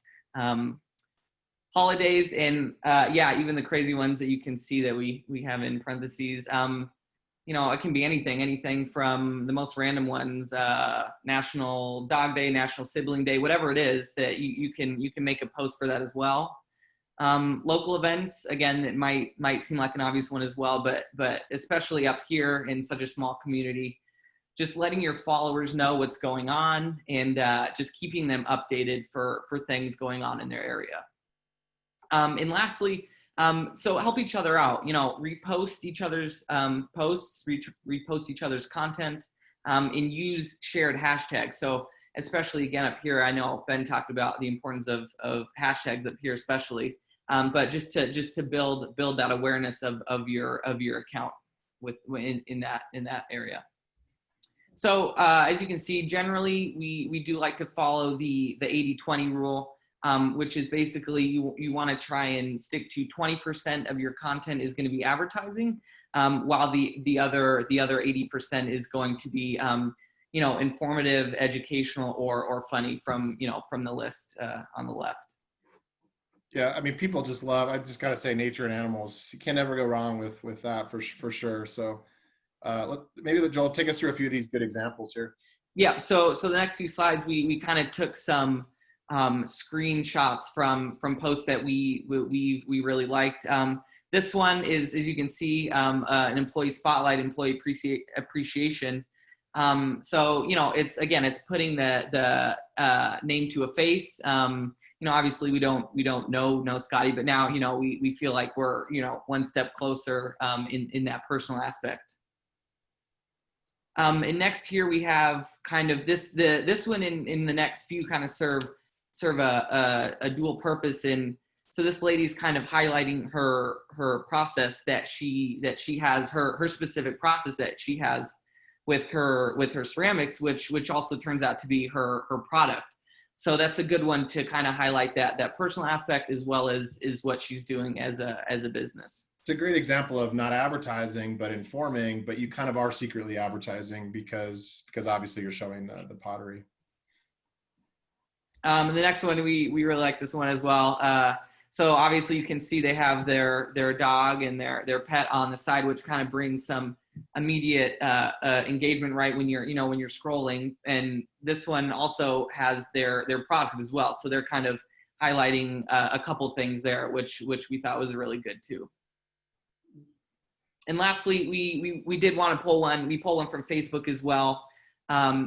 Holidays and even the crazy ones that you can see that we have in parentheses. It can be anything from the most random ones, National Dog Day, National Sibling Day, whatever it is that you can make a post for that as well. Local events, again, it might seem like an obvious one as well, but especially up here in such a small community, just letting your followers know what's going on and just keeping them updated for things going on in their area. And lastly, so help each other out, repost each other's posts, repost each other's content, and use shared hashtags. So especially again up here, I know Ben talked about the importance of hashtags up here, especially, but just to build that awareness of your account in that area. So as you can see, generally we do like to follow the 80-20 rule. Which is basically you want to try and stick to 20% of your content is going to be advertising, while the other 80% is going to be informative, educational, or funny from the list on the left. Yeah, I mean, people just love. I just gotta say, nature and animals. You can never go wrong with that for sure. So maybe Joel, take us through a few of these good examples here. Yeah. So the next few slides we kind of took some screenshots from posts that we really liked. This one is, as you can see, an employee spotlight, employee appreciation. So it's putting the name to a face. Obviously we don't know Scotty, but now we feel like we're one step closer in that personal aspect. And next here we have kind of this one in the next few kind of serve a dual purpose. And so this lady's kind of highlighting her process that she has, her specific process that she has with her ceramics, which also turns out to be her product. So that's a good one to kind of highlight that personal aspect as well as what she's doing as a business. It's a great example of not advertising but informing, but you kind of are secretly advertising because obviously you're showing the pottery. The next one, we really like this one as well. So obviously you can see they have their dog and their pet on the side, which kind of brings some immediate engagement right when you're scrolling. And this one also has their product as well. So they're kind of highlighting a couple things there, which we thought was really good too. And lastly, we did want to pull one. We pulled one from Facebook as well.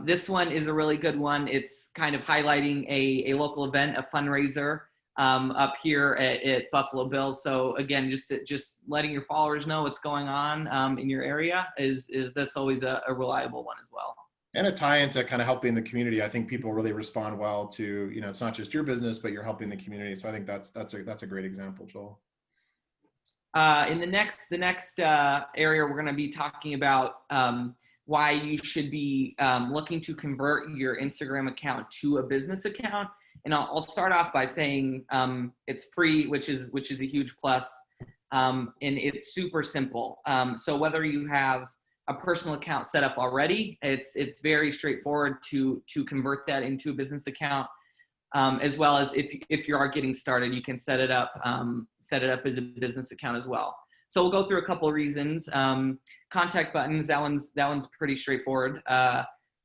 This one is a really good one. It's kind of highlighting a local event, a fundraiser up here at Buffalo Bills. So again, just letting your followers know what's going on in your area that's always a reliable one as well. And a tie into kind of helping the community. I think people really respond well to, it's not just your business, but you're helping the community. So I think that's a great example, Joel. In the next area, we're going to be talking about why you should be looking to convert your Instagram account to a business account. And I'll start off by saying it's free, which is a huge plus, and it's super simple. So whether you have a personal account set up already, it's very straightforward to convert that into a business account. As well as if you are getting started, you can set it up as a business account as well. So we'll go through a couple of reasons. Contact buttons, that one's pretty straightforward.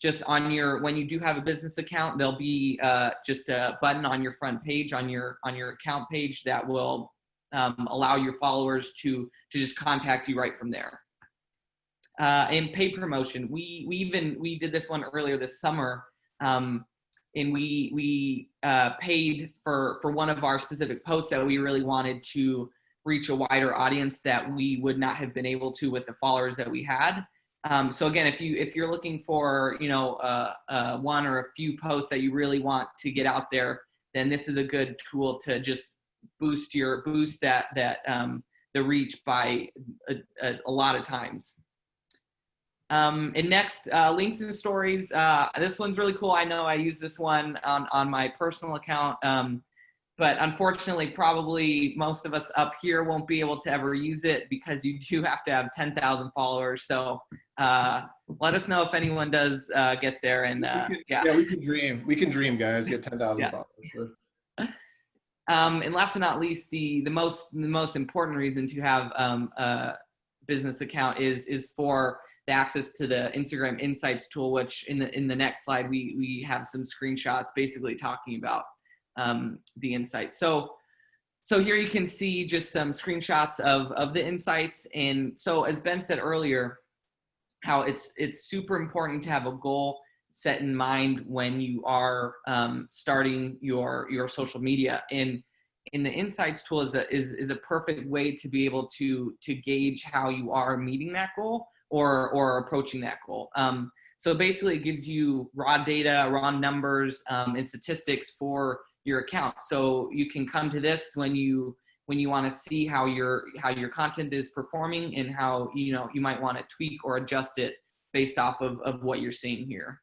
Just when you do have a business account, there'll be just a button on your front page, on your account page, that will allow your followers to just contact you right from there. And paid promotion, we did this one earlier this summer, and we paid for one of our specific posts that we really wanted to reach a wider audience that we would not have been able to with the followers that we had. So again, if you're looking for, one or a few posts that you really want to get out there, then this is a good tool to just boost the reach by a lot of times. And next, links and stories. This one's really cool. I know I use this one on my personal account, but unfortunately, probably most of us up here won't be able to ever use it because you do have to have 10,000 followers. So let us know if anyone does get there. And yeah, we can dream. We can dream, guys. Get 10,000 followers. Sure. And last but not least, the most important reason to have a business account is for the access to the Instagram Insights tool, which in the next slide we have some screenshots basically talking about the insights. So here you can see just some screenshots of the insights. And so as Ben said earlier, how it's super important to have a goal set in mind when you are starting your social media. And in the Insights tool is a perfect way to be able to gauge how you are meeting that goal or approaching that goal. So basically it gives you raw data, raw numbers, and statistics for your account. So you can come to this when you want to see how your content is performing and how you might want to tweak or adjust it based off of what you're seeing here.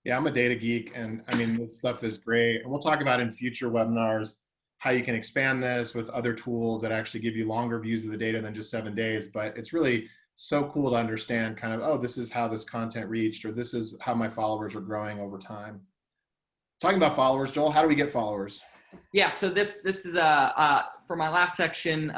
Yeah, I'm a data geek, and I mean, this stuff is great. And we'll talk about in future webinars how you can expand this with other tools that actually give you longer views of the data than just 7 days. But it's really so cool to understand kind of, oh, this is how this content reached, or this is how my followers are growing over time. Talking about followers, Joel, how do we get followers? Yeah, so this is for my last section.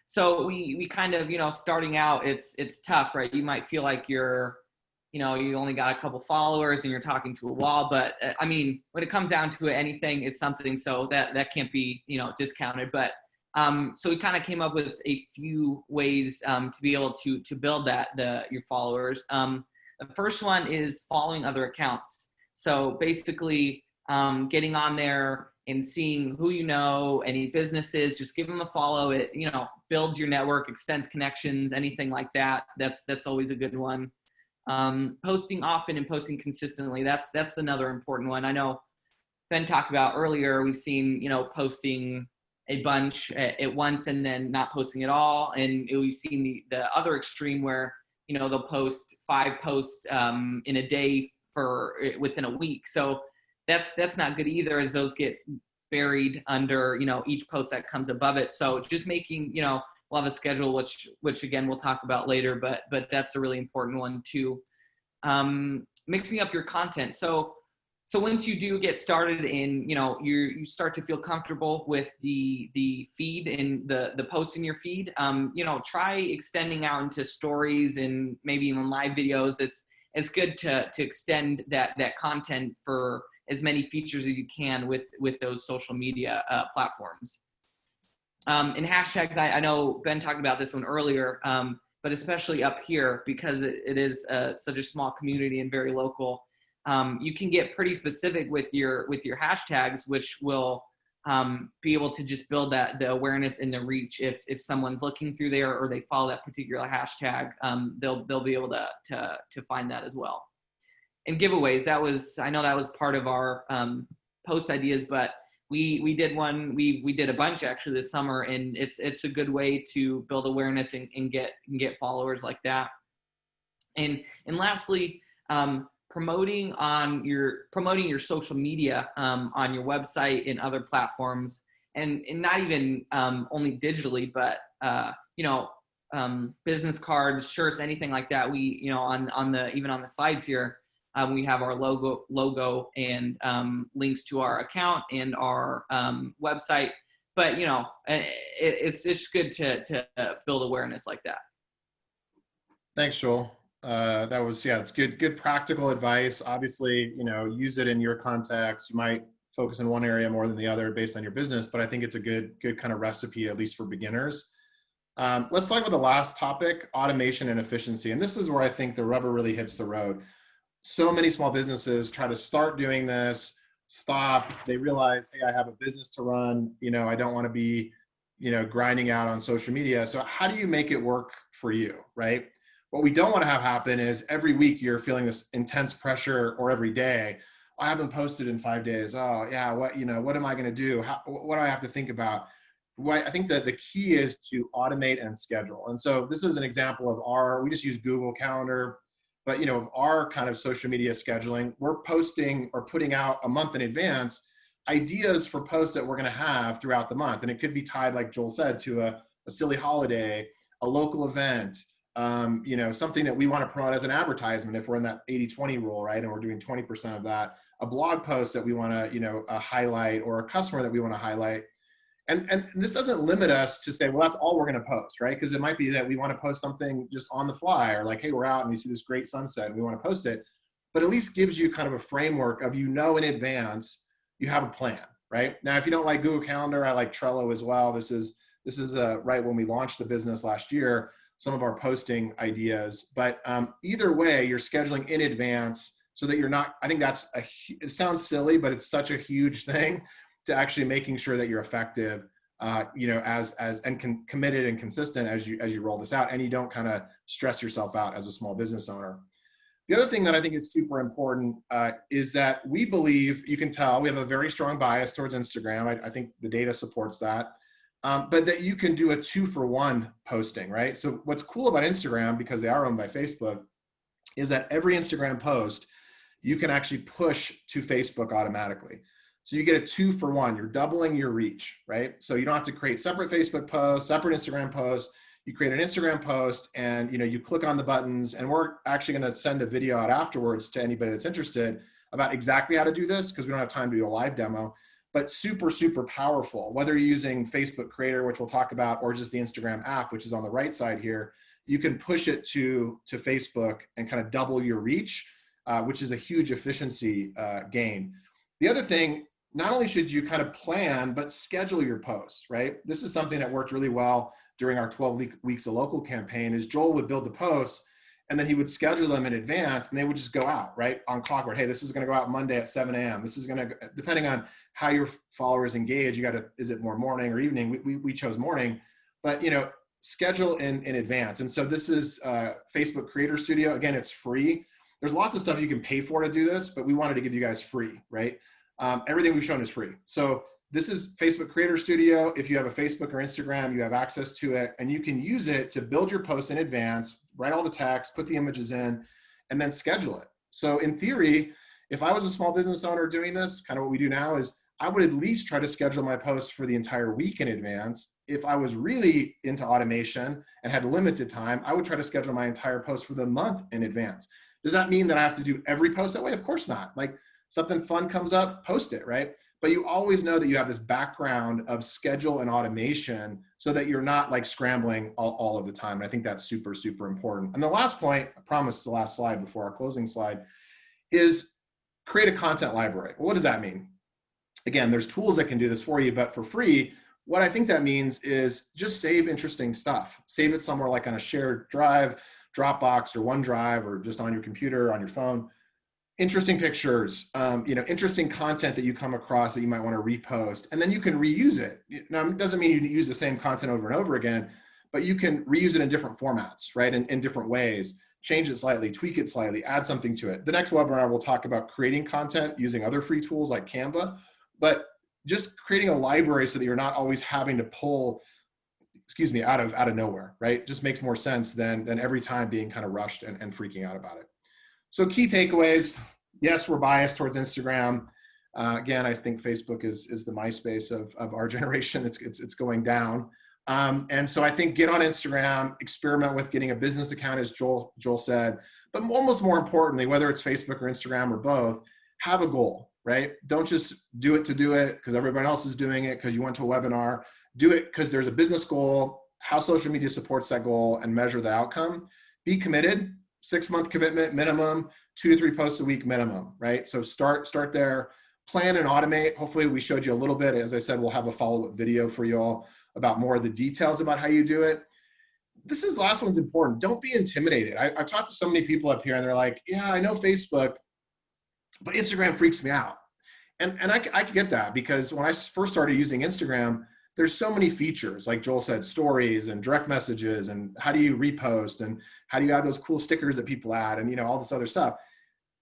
So we kind of, starting out, it's tough, right? You might feel like you only got a couple followers and you're talking to a wall, but I mean, when it comes down to it, anything is something, so that can't be, discounted. But so we kind of came up with a few ways to be able to build your followers. The first one is following other accounts. So basically getting on there and seeing who any businesses, just give them a follow. It, builds your network, extends connections, anything like that. That's always a good one. Posting often and posting consistently. That's another important one. I know Ben talked about earlier, we've seen, posting a bunch at once and then not posting at all. And we've seen the other extreme where, they'll post 5 posts in a day within a week. So that's not good either, as those get buried under, each post that comes above it. So just making, we'll have a schedule, which again, we'll talk about later, but that's a really important one too. Mixing up your content. So once you do get started and, you start to feel comfortable with the feed and the posts in your feed, try extending out into stories and maybe even live videos. It's good to extend that content for as many features as you can with those social media platforms. And hashtags, I know Ben talked about this one earlier, but especially up here, because it is such a small community and very local, you can get pretty specific with your hashtags, which will be able to just build the awareness and the reach. If someone's looking through there or they follow that particular hashtag, they'll be able to find that as well. And giveaways, I know that was part of our post ideas, but we did one. We did a bunch actually this summer, and it's a good way to build awareness and get followers like that. And lastly, promoting your social media on your website and other platforms, and not even only digitally, but business cards, shirts, anything like that. We, you know, on the even on the slides here, we have our logo and links to our account and our website. But you know, it's just good to build awareness like that. Thanks, Joel. That was, yeah, it's good practical advice. Obviously, you know, use it in your context. You might focus in one area more than the other based on your business, but I think it's a good kind of recipe, at least for beginners. Let's talk about the last topic, automation and efficiency. And this is where I think the rubber really hits the road. So many small businesses try to start doing this, stop. They realize, hey, I have a business to run. You know, I don't want to be, you know, grinding out on social media. So how do you make it work for you, right? What we don't want to have happen is every week you're feeling this intense pressure, or every day, I haven't posted in 5 days. Oh yeah, what am I going to do? What do I have to think about? I think that the key is to automate and schedule. And so this is an example of we just use Google Calendar, but you know, of our kind of social media scheduling, we're posting or putting out a month in advance ideas for posts that we're going to have throughout the month. And it could be tied, like Joel said, to a silly holiday, a local event, you know, something that we want to promote as an advertisement if we're in that 80-20 rule, right? And we're doing 20% of that, a blog post that we want to, you know, highlight, or a customer that we want to highlight. And this doesn't limit us to say, well, that's all we're going to post, right? Because it might be that we want to post something just on the fly, or like, hey, we're out and we see this great sunset and we want to post it. But at least gives you kind of a framework of, you know, in advance, you have a plan, right? Now, if you don't like Google Calendar, I like Trello as well. This is right when we launched the business last year, some of our posting ideas. But either way, you're scheduling in advance so that you're not, I think it sounds silly, but it's such a huge thing to actually making sure that you're effective, you know, committed and consistent as you roll this out, and you don't kind of stress yourself out as a small business owner. The other thing that I think is super important is that we believe, you can tell, we have a very strong bias towards Instagram. I think the data supports that, but that you can do a 2-for-1 posting, right? So what's cool about Instagram, because they are owned by Facebook, is that every Instagram post, you can actually push to Facebook automatically. So you get a 2-for-1, you're doubling your reach, right? So you don't have to create separate Facebook posts, separate Instagram posts. You create an Instagram post and, you know, you click on the buttons, and we're actually going to send a video out afterwards to anybody that's interested about exactly how to do this, because we don't have time to do a live demo, but super, super powerful. Whether you're using Facebook Creator, which we'll talk about, or just the Instagram app, which is on the right side here, you can push it to Facebook and kind of double your reach, which is a huge efficiency gain. The other thing, not only should you kind of plan, but schedule your posts, right? This is something that worked really well during our 12 weeks of local campaign, is Joel would build the posts and then he would schedule them in advance, and they would just go out, right? On clockwork. Hey, this is going to go out Monday at 7 a.m. This is going to, depending on how your followers engage, is it more morning or evening? We chose morning, but you know, schedule in advance. And so this is Facebook Creator Studio. Again, it's free. There's lots of stuff you can pay for to do this, but we wanted to give you guys free, right? Everything we've shown is free. So this is Facebook Creator Studio. If you have a Facebook or Instagram, you have access to it, and you can use it to build your posts in advance, write all the text, put the images in, and then schedule it. So in theory, if I was a small business owner doing this, kind of what we do now, is I would at least try to schedule my posts for the entire week in advance. If I was really into automation and had limited time, I would try to schedule my entire post for the month in advance. Does that mean that I have to do every post that way? Of course not. Like, something fun comes up, post it, right? But you always know that you have this background of schedule and automation so that you're not like scrambling all of the time. And I think that's super, super important. And the last point, I promise the last slide before our closing slide, is create a content library. Well, what does that mean? Again, there's tools that can do this for you, but for free, what I think that means is just save interesting stuff. Save it somewhere like on a shared drive, Dropbox or OneDrive, or just on your computer, on your phone. Interesting pictures, you know, interesting content that you come across that you might want to repost, and then you can reuse it. Now, it doesn't mean you use the same content over and over again, but you can reuse it in different formats, right? In different ways, change it slightly, tweak it slightly, add something to it. The next webinar, we'll talk about creating content using other free tools like Canva, but just creating a library so that you're not always having to pull, out of nowhere, right? Just makes more sense than every time being kind of rushed and freaking out about it. So key takeaways, yes, we're biased towards Instagram. Again, I think Facebook is the MySpace of our generation. It's going down. And so I think get on Instagram, experiment with getting a business account, as Joel said, but almost more importantly, whether it's Facebook or Instagram or both, have a goal, right? Don't just do it to do it because everybody else is doing it because you went to a webinar. Do it because there's a business goal, how social media supports that goal, and measure the outcome. Be committed, 6-month commitment minimum, 2 to 3 posts a week minimum, right? So start there, plan and automate. Hopefully we showed you a little bit. As I said, we'll have a follow-up video for you all about more of the details about how you do it. This last one's important. Don't be intimidated. I've talked to so many people up here and they're like, yeah, I know Facebook, but Instagram freaks me out. And I can get that because when I first started using Instagram, there's so many features, like Joel said, stories and direct messages and how do you repost and how do you add those cool stickers that people add and, all this other stuff.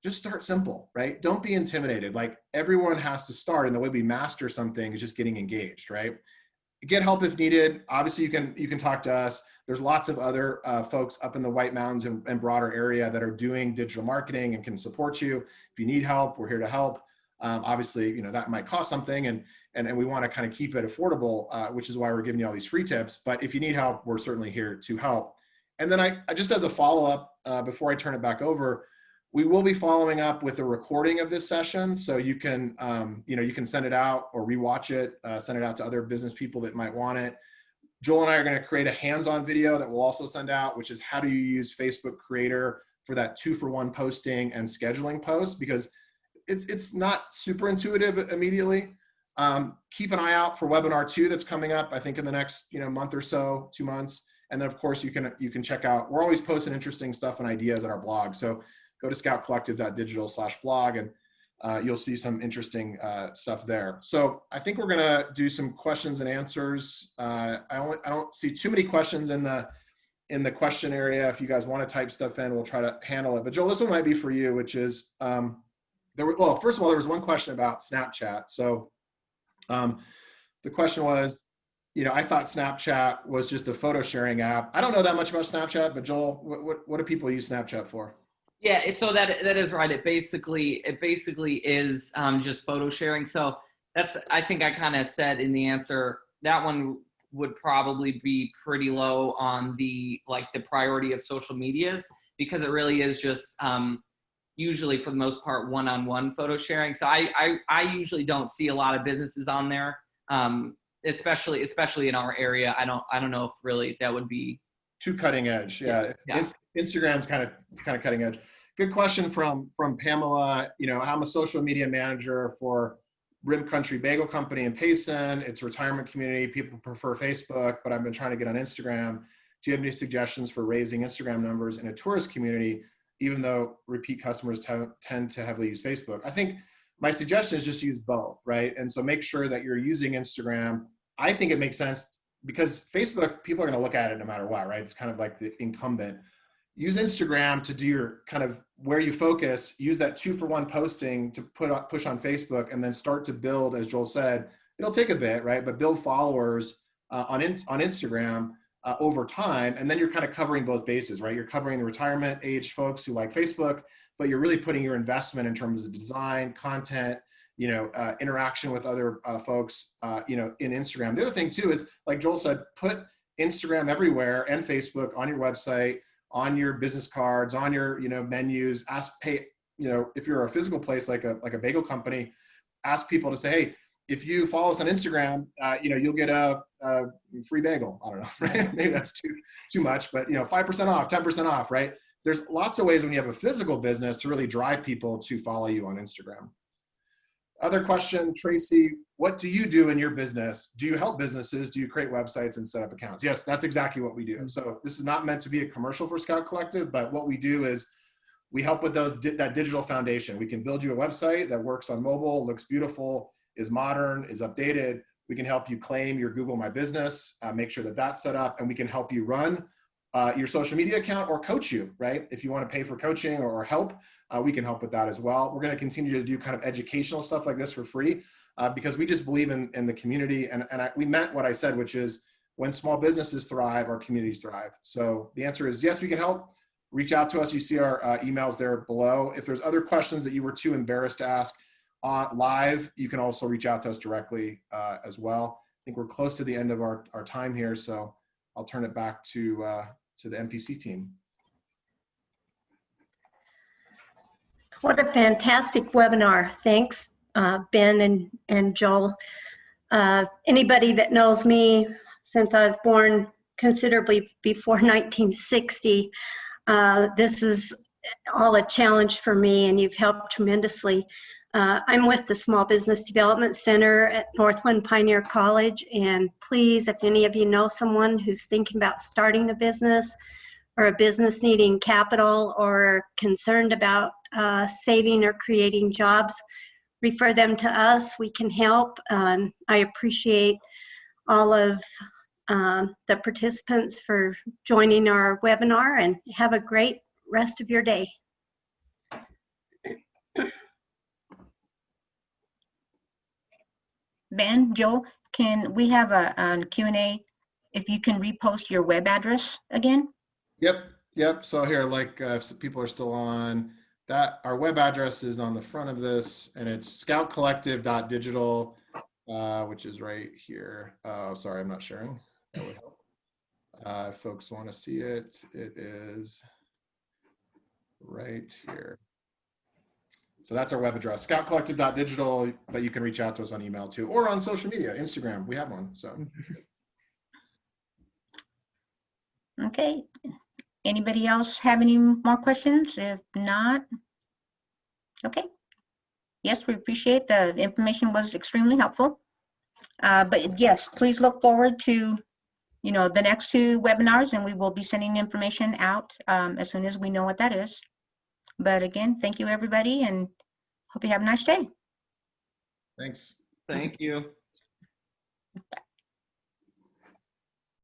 Just start simple, right? Don't be intimidated. Like everyone has to start, and the way we master something is just getting engaged, right? Get help if needed. Obviously, you can talk to us. There's lots of other folks up in the White Mountains and broader area that are doing digital marketing and can support you. If you need help, we're here to help. Obviously, that might cost something, and we want to kind of keep it affordable, which is why we're giving you all these free tips. But if you need help, we're certainly here to help. And then I just as a follow-up, before I turn it back over, we will be following up with a recording of this session, so you can, you can send it out or rewatch it, send it out to other business people that might want it. Joel and I are going to create a hands-on video that we'll also send out, which is how do you use Facebook Creator for that 2-for-1 posting and scheduling posts, because it's not super intuitive immediately. Keep an eye out for webinar 2 that's coming up, I think in the next month or so, 2 months. And then of course you can check out, we're always posting interesting stuff and ideas at our blog. So go to scoutcollective.digital/blog and you'll see some interesting stuff there. So I think we're gonna do some questions and answers. I don't see too many questions in the question area. If you guys want to type stuff in, we'll try to handle it. But Joel, this one might be for you, which is, first of all, there was one question about Snapchat. So the question was, I thought Snapchat was just a photo sharing app. I don't know that much about Snapchat, but Joel, what do people use Snapchat for? Yeah, so that is right. It basically is just photo sharing. So I think I kind of said in the answer, that one would probably be pretty low on the priority of social medias, because it really is just usually for the most part one-on-one photo sharing. So I usually don't see a lot of businesses on there, especially in our area. I don't know if really that would be too cutting edge. Yeah. Instagram's kind of cutting edge. Good question from Pamela. I'm a social media manager for Rim Country Bagel Company in Payson. It's a retirement community. People prefer Facebook, but I've been trying to get on Instagram. Do you have any suggestions for raising Instagram numbers in a tourist community, even though repeat customers tend to heavily use Facebook? I think my suggestion is just use both, right? And so make sure that you're using Instagram. I think it makes sense because Facebook, people are going to look at it no matter what, right? It's kind of like the incumbent. Use Instagram to do your kind of where you focus. Use that 2-for-1 posting to push on Facebook, and then start to build, as Joel said, it'll take a bit, right? But build followers on Instagram over time, and then you're kind of covering both bases, right? You're covering the retirement age folks who like Facebook, but you're really putting your investment in terms of design, content, interaction with other folks, in Instagram. The other thing too is, like Joel said, put Instagram everywhere and Facebook on your website, on your business cards, on your, menus. Ask, hey, if you're a physical place like a bagel company, ask people to say, hey, if you follow us on Instagram, you'll get a free bagel. I don't know, right? Maybe that's too much, but 5% off, 10% off, right? There's lots of ways when you have a physical business to really drive people to follow you on Instagram. Other question, Tracy, what do you do in your business? Do you help businesses? Do you create websites and set up accounts? Yes, that's exactly what we do. So this is not meant to be a commercial for Scout Collective, but what we do is we help with that digital foundation. We can build you a website that works on mobile, looks beautiful, is modern, is updated. We can help you claim your Google My Business, make sure that that's set up, and we can help you run your social media account or coach you, right? If you want to pay for coaching or help, we can help with that as well. We're going to continue to do kind of educational stuff like this for free because we just believe in the community. And we meant what I said, which is when small businesses thrive, our communities thrive. So the answer is yes, we can help. Reach out to us. You see our emails there below. If there's other questions that you were too embarrassed to ask live, you can also reach out to us directly as well. I think we're close to the end of our time here, so I'll turn it back to the NPC team. What a fantastic webinar. Thanks, Ben and Joel. Anybody that knows me, since I was born considerably before 1960, this is all a challenge for me, and you've helped tremendously. I'm with the Small Business Development Center at Northland Pioneer College, and please, if any of you know someone who's thinking about starting a business or a business needing capital or concerned about saving or creating jobs, refer them to us. We can help. I appreciate all of the participants for joining our webinar, and have a great rest of your day. Ben, Joel, can we have a Q&A if you can repost your web address again? Yep. So here, like if people are still on that, our web address is on the front of this, and it's scoutcollective.digital, which is right here. Oh, sorry, I'm not sharing. That would help. If folks want to see it, it is right here. So that's our web address, scoutcollective.digital, but you can reach out to us on email too, or on social media, Instagram. We have one, so. Okay. Anybody else have any more questions? If not, okay. Yes, we appreciate the information was extremely helpful. But yes, please look forward to, the next 2 webinars, and we will be sending information out as soon as we know what that is. But again, thank you everybody, and hope you have a nice day. Thanks. Thank you. Bye.